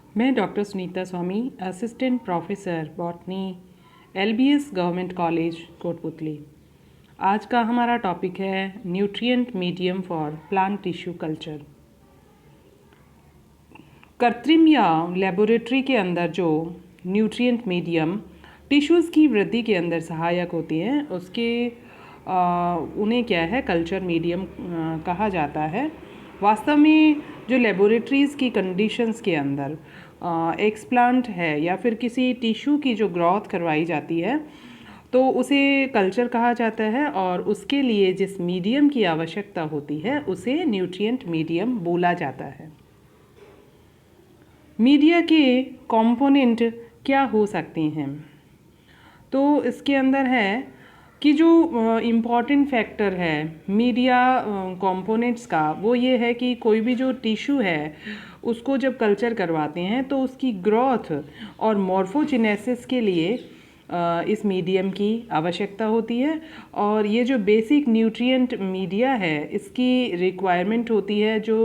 मैं doctor Sunita Swami, assistant professor botany, LBS government college Kotputli. आज का हमारा टॉपिक है nutrient medium for plant tissue culture. कृत्रिम या लेबोरेटरी के अंदर जो न्यूट्रिएंट मीडियम टिश्यूज़ की वृद्धि के अंदर सहायक होती हैं उन्हें क्या है, कल्चर मीडियम कहा जाता है। वास्तव में जो लेबोरेटरीज़ की कंडीशंस के अंदर एक्सप्लांट है या फिर किसी टिश्यू की जो ग्रोथ करवाई जाती है तो उसे कल्चर कहा जाता है, और उसके लिए जिस मीडियम की आवश्यकता होती है उसे न्यूट्रिएंट मीडियम बोला जाता है। मीडिया के कंपोनेंट क्या हो सकते हैं? तो इसके अंदर है कि जो इम्पॉर्टेंट फैक्टर है मीडिया कंपोनेंट्स का, वो ये है कि कोई भी जो टिश्यू है उसको जब कल्चर करवाते हैं तो उसकी ग्रोथ और मॉर्फोजेनेसिस के लिए इस मीडियम की आवश्यकता होती है। और ये जो बेसिक न्यूट्रिएंट मीडिया है इसकी रिक्वायरमेंट होती है जो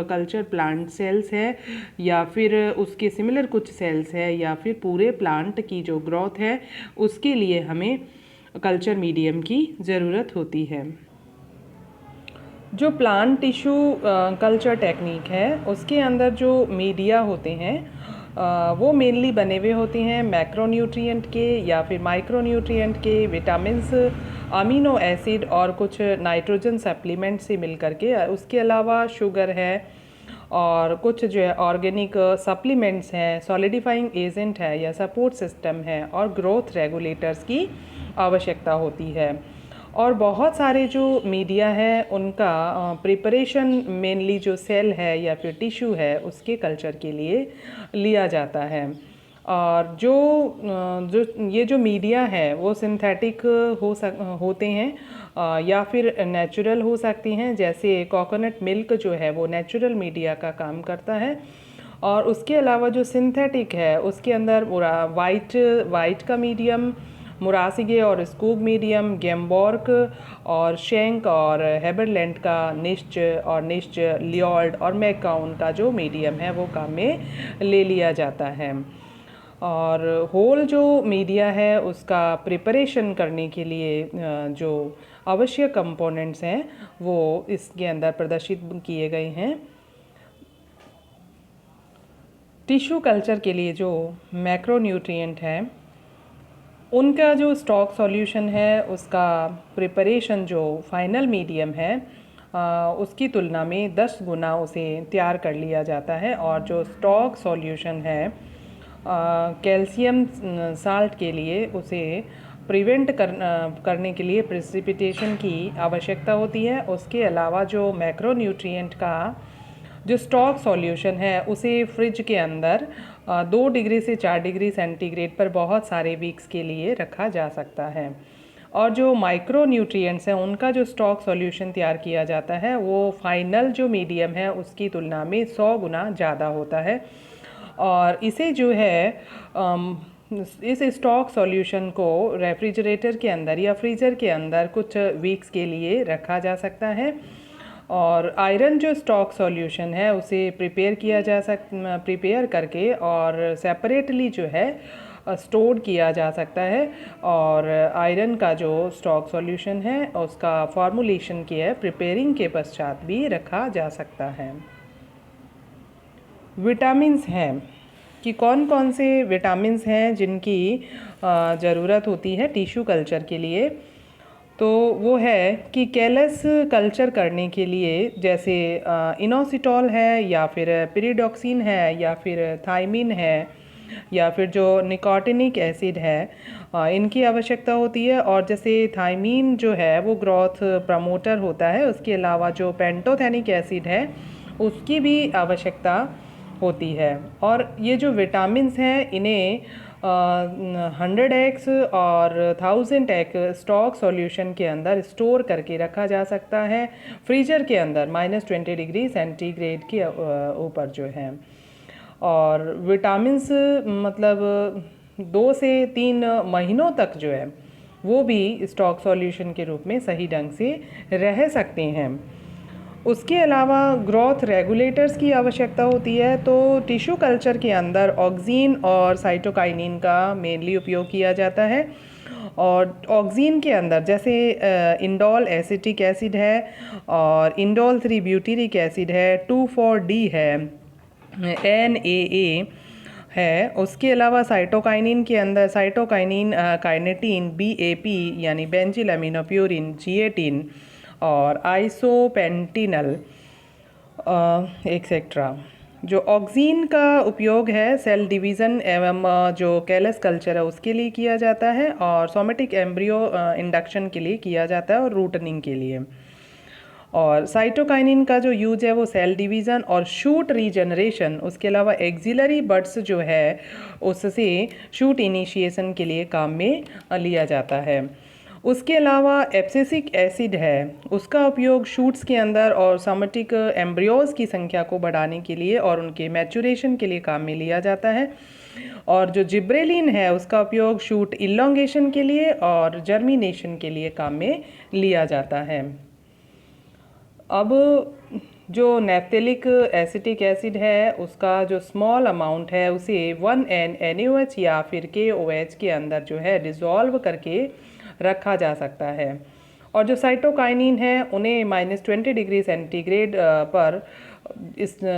कल्चर प्लांट सेल्स है या फिर उसके सिमिलर कुछ सेल्स है या फिर पूरे प्लांट की जो ग्रोथ है, उसके लिए हमें कल्चर मीडियम की ज़रूरत होती है। जो प्लांट टिश्यू कल्चर टेक्निक है उसके अंदर जो मीडिया होते हैं वो मेनली बने हुए होते हैं मैक्रोन्यूट्रिएंट के या फिर माइक्रोन्यूट्रिएंट के, विटामिन्स, अमीनो एसिड और कुछ नाइट्रोजन सप्लीमेंट से मिलकर के। उसके अलावा शुगर है और कुछ जो है ऑर्गेनिक सप्लीमेंट्स हैं, सॉलिडिफाइंग एजेंट है या सपोर्ट सिस्टम है, और ग्रोथ रेगुलेटर्स की आवश्यकता होती है। और बहुत सारे जो मीडिया है उनका प्रिपरेशन मेनली जो सेल है या फिर टिश्यू है उसके कल्चर के लिए लिया जाता है। और जो ये जो मीडिया है वो सिंथेटिक होते हैं या फिर नेचुरल हो सकती हैं। जैसे कोकोनट मिल्क जो है वो नेचुरल मीडिया का काम करता है, और उसके अलावा जो सिंथेटिक है उसके अंदर वाइट का मीडियम, मुरासिगे और स्कूब मीडियम, गेम्बॉर्क और शेंक और हेबरलैंड का निश्च, लियोल्ड और मैकाउन का जो मीडियम है वो काम में ले लिया जाता है। और होल जो मीडिया है उसका प्रिपरेशन करने के लिए जो आवश्यक कंपोनेंट्स हैं वो इसके अंदर प्रदर्शित किए गए हैं। टिश्यू कल्चर के लिए जो मैक्रोन्यूट्रिएंट है उनका जो स्टॉक सॉल्यूशन है उसका प्रिपरेशन जो फाइनल मीडियम है उसकी तुलना में 10 गुना उसे तैयार कर लिया जाता है। और जो स्टॉक सॉल्यूशन है कैल्शियम साल्ट के लिए उसे प्रिवेंट करने के लिए प्रेसिपिटेशन की आवश्यकता होती है। उसके अलावा जो मैक्रोन्यूट्रिएंट का जो स्टॉक सॉल्यूशन है उसे फ्रिज के अंदर 2 डिग्री से 4 डिग्री सेंटीग्रेड पर बहुत सारे वीक्स के लिए रखा जा सकता है। और जो माइक्रो न्यूट्रिएंट्स हैं उनका जो स्टॉक सॉल्यूशन तैयार किया जाता है वो फाइनल जो मीडियम है उसकी तुलना में 100 गुना ज़्यादा होता है। और इसे जो है इस स्टॉक सॉल्यूशन को रेफ्रिजरेटर के अंदर या फ्रीज़र के अंदर कुछ वीक्स के लिए रखा जा सकता है। और आयरन जो स्टॉक सॉल्यूशन है उसे प्रिपेयर करके और सेपरेटली जो है स्टोर किया जा सकता है। और आयरन का जो स्टॉक सॉल्यूशन है उसका फॉर्मुलेशन किया है प्रिपेयरिंग के पश्चात भी रखा जा सकता है। विटामिन्स हैं कि कौन कौन से विटामिन्स हैं जिनकी ज़रूरत होती है टिश्यू कल्चर के लिए। तो वो है कि कैलस कल्चर करने के लिए जैसे इनोसिटॉल है या फिर पिरिडॉक्सिन है या फिर थाइमिन है या फिर जो निकोटिनिक एसिड है इनकी आवश्यकता होती है। और जैसे थाइमिन जो है वो ग्रोथ प्रमोटर होता है, उसके अलावा जो पेंटोथेनिक एसिड है उसकी भी आवश्यकता होती है। और ये जो विटामिन्स हैं इन्हें 100x और 1000x स्टॉक सॉल्यूशन के अंदर स्टोर करके रखा जा सकता है फ्रीजर के अंदर -20 डिग्री सेंटीग्रेड के ऊपर जो है। और विटामिन्स मतलब 2 से 3 महीनों तक जो है वो भी स्टॉक सॉल्यूशन के रूप में सही ढंग से रह सकते हैं। उसके अलावा ग्रोथ रेगुलेटर्स की आवश्यकता होती है, तो टिश्यू कल्चर के अंदर ऑक्सीन और साइटोकाइनिन का मेनली उपयोग किया जाता है। और ऑक्सीन के अंदर जैसे इंडोल एसिटिक एसिड है और इंडोल 3 ब्यूटेरिक एसिड है, 2,4-D है, NAA है। उसके अलावा साइटोकाइनिन के अंदर साइटोकाइनिन, काइनेटीन, BAP यानी बेंजिल एमिनोप्यूरिन, जिएटिन और आइसोपेंटिनल एक्सेट्रा। जो ऑक्सीन का उपयोग है सेल डिवीज़न एवं जो कैलस कल्चर है उसके लिए किया जाता है, और सोमेटिक एम्ब्रियो इंडक्शन के लिए किया जाता है और रूटनिंग के लिए। और साइटोकाइनिन का जो यूज है वो सेल डिवीज़न और शूट रीजनरेशन, उसके अलावा एक्सिलरी बड्स जो है उससे शूट इनिशिएशन के लिए काम में लिया जाता है। उसके अलावा एब्सिसिक एसिड है, उसका उपयोग शूट्स के अंदर और सोमेटिक एम्ब्रियोज की संख्या को बढ़ाने के लिए और उनके मैचुरेशन के लिए काम में लिया जाता है। और जो जिब्रेलिन है उसका उपयोग शूट इलोंगेशन के लिए और जर्मिनेशन के लिए काम में लिया जाता है। अब जो नैप्थेलिक एसिटिक एसिड है उसका जो स्मॉल अमाउंट है उसे 1N-NaOH या फिर KOH के अंदर जो है डिज़ोल्व करके रखा जा सकता है। और जो साइटोकाइनिन है उन्हें -20 डिग्री सेंटीग्रेड पर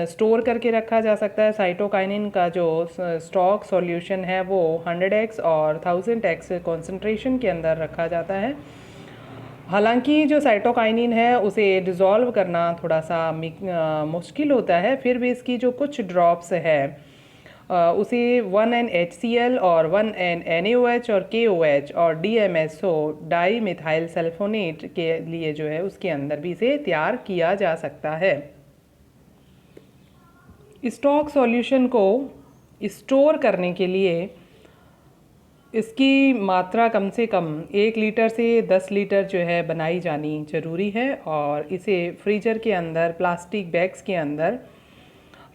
स्टोर करके रखा जा सकता है। साइटोकाइनिन का जो स्टॉक सॉल्यूशन है वो 100x और 1000x कॉन्सेंट्रेशन के अंदर रखा जाता है। हालांकि जो साइटोकाइनिन है उसे डिज़ोल्व करना थोड़ा सा मुश्किल होता है, फिर भी इसकी जो कुछ ड्रॉप्स है उसे 1NHCl और 1NaOH और KOH और DMSO डाई मिथाइल सल्फोनेट के लिए जो है उसके अंदर भी इसे तैयार किया जा सकता है। स्टॉक सॉल्यूशन को स्टोर करने के लिए इसकी मात्रा कम से कम 1 लीटर से 10 लीटर जो है बनाई जानी ज़रूरी है, और इसे फ्रीजर के अंदर, प्लास्टिक बैग्स के अंदर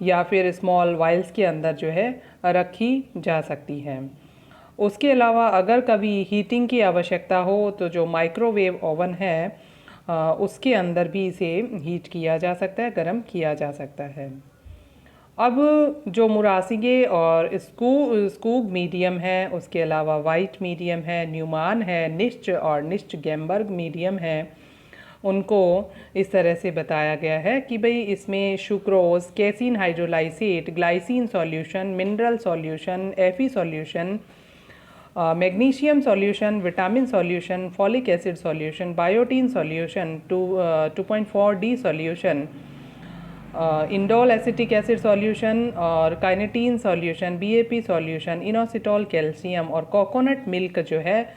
या फिर स्मॉल वाइल्स के अंदर जो है रखी जा सकती है। उसके अलावा अगर कभी हीटिंग की आवश्यकता हो तो जो माइक्रोवेव ओवन है उसके अंदर भी इसे हीट किया जा सकता है, गर्म किया जा सकता है। अब जो मुरासिगे और स्कूग मीडियम है, उसके अलावा वाइट मीडियम है, न्यूमान है, निश्च और निश्च गैम्बर्ग मीडियम है, उनको इस तरह से बताया गया है कि भाई इसमें sucrose, casein hydrolysate, glycine solution, mineral solution, FE solution, magnesium solution, vitamin solution, folic acid solution, biotin solution, 2.4-D solution, indole acetic acid solution और kinetin solution, BAP solution, inositol calcium और कोकोनट मिल्क जो है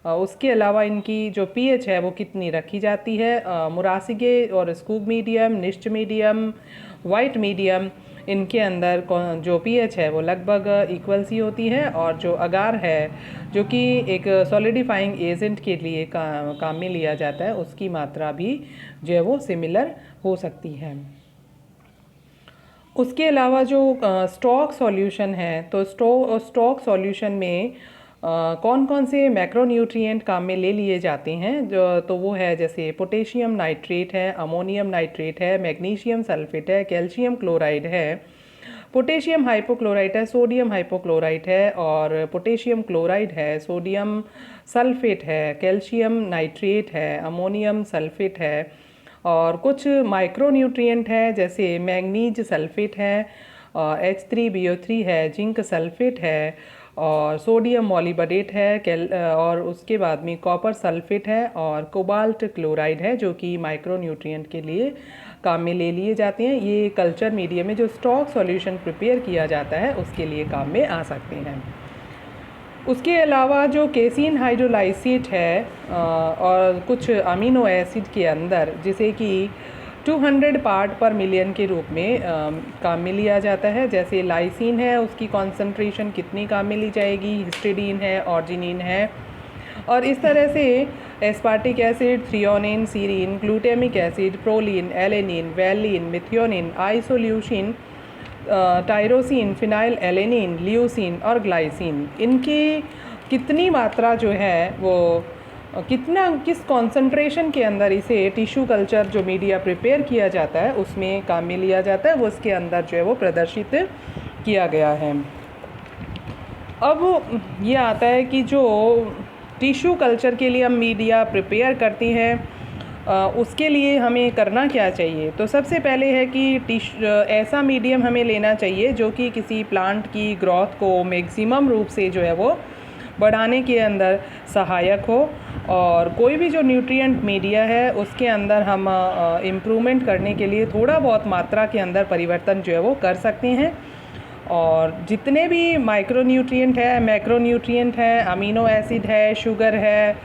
उसके अलावा इनकी जो pH है वो कितनी रखी जाती है। मुरासिगे और Skoog medium, Nitsch medium, White medium, इनके अंदर जो pH है वो लगभग इक्वल सी होती है, और जो अगार है जो कि एक सॉलिडिफाइंग एजेंट के लिए काम में लिया जाता है उसकी मात्रा भी जो है वो सिमिलर हो सकती है। उसके अलावा जो स्टॉक सॉल्यूशन है, तो स्टॉक सॉल्यूशन में कौन कौन से मैक्रोन्यूट्रिएंट काम में ले लिए जाते हैं, जो तो वो है जैसे पोटेशियम नाइट्रेट है, अमोनियम नाइट्रेट है, मैग्नीशियम सल्फेट है, कैल्शियम क्लोराइड है, पोटेशियम हाइपोक्लोराइट है, सोडियम हाइपोक्लोराइट है और पोटेशियम क्लोराइड है, सोडियम सल्फेट है, कैल्शियम नाइट्रेट है, अमोनियम सल्फेट है, और कुछ माइक्रोन्यूट्रिएंट है जैसे मैंगनीज सल्फेट है, H3BO3 है, जिंक सल्फेट है और सोडियम मॉलिबडेट है, और उसके बाद में कॉपर सल्फेट है और कोबाल्ट क्लोराइड है, जो कि माइक्रोन्यूट्रिएंट के लिए काम में ले लिए जाते हैं। ये कल्चर मीडियम में जो स्टॉक सॉल्यूशन प्रिपेयर किया जाता है उसके लिए काम में आ सकते हैं। उसके अलावा जो केसीन हाइड्रोलाइसेट है और कुछ अमीनो एसिड के अंदर जिसे कि 200 पार्ट पर मिलियन के रूप में काम में लिया जाता है, जैसे लाइसिन है उसकी कॉन्सेंट्रेशन कितनी काम में ली जाएगी, हिस्टिडीन है, ऑर्जिनिन है, और इस तरह से aspartic acid, threonine, serine, glutamic acid, proline, alanine, valine, methionine, isoleucine, tyrosine, phenyl alanine, leucine और ग्लाइसिन, इनकी कितनी मात्रा जो है वो किस कॉन्सेंट्रेशन के अंदर इसे टिश्यू कल्चर जो मीडिया प्रिपेयर किया जाता है उसमें काम में लिया जाता है, वो उसके अंदर जो है वो प्रदर्शित किया गया है। अब ये आता है कि जो टिश्यू कल्चर के लिए हम मीडिया प्रिपेयर करते हैं उसके लिए हमें करना क्या चाहिए। तो सबसे पहले है कि ऐसा मीडियम हमें लेना चाहिए जो कि किसी प्लांट की ग्रोथ को मैक्सिमम रूप से जो है वो बढ़ाने के अंदर सहायक हो, और कोई भी जो न्यूट्रिएंट मीडिया है उसके अंदर हम इम्प्रूवमेंट करने के लिए थोड़ा बहुत मात्रा के अंदर परिवर्तन जो है वो कर सकते हैं। और जितने भी माइक्रोन्यूट्रिएंट है, मैक्रोन्यूट्रिएंट है, अमीनो एसिड है, शुगर है,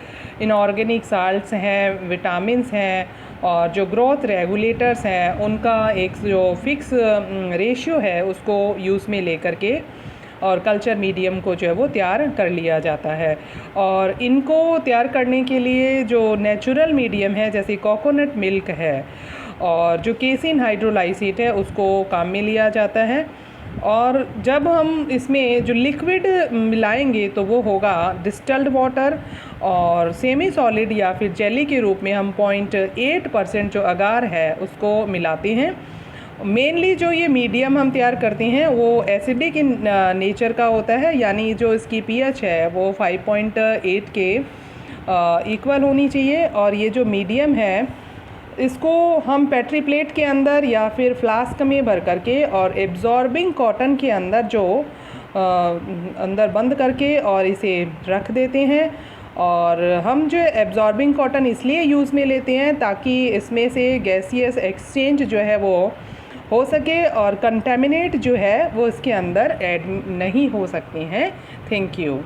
इनऑर्गेनिक साल्ट्स हैं, विटामिन्स हैं, और जो ग्रोथ रेगुलेटर्स हैं उनका एक जो फिक्स रेशियो है उसको यूज़ में लेकर के और कल्चर मीडियम को जो है वो तैयार कर लिया जाता है। और इनको तैयार करने के लिए जो नेचुरल मीडियम है जैसे कोकोनट मिल्क है और जो केसिन हाइड्रोलाइसेट है उसको काम में लिया जाता है। और जब हम इसमें जो लिक्विड मिलाएंगे तो वो होगा डिस्टिल्ड वाटर, और सेमी सॉलिड या फिर जेली के रूप में हम 0.8% जो अगार है उसको मिलाते हैं। मेनली जो ये मीडियम हम तैयार करते हैं वो एसिडिक इन नेचर का होता है, यानी जो इसकी पीएच है वो 5.8 के इक्वल होनी चाहिए। और ये जो मीडियम है इसको हम पेट्री प्लेट के अंदर या फिर फ्लास्क में भर करके और एब्जॉर्बिंग कॉटन के अंदर जो अंदर बंद करके और इसे रख देते हैं। और हम जो एब्जॉर्बिंग कॉटन इसलिए यूज़ में लेते हैं ताकि इसमें से गैसियस एक्सचेंज जो है वो हो सके और कंटेमिनेट जो है वो इसके अंदर ऐड नहीं हो सकते हैं। Thank you.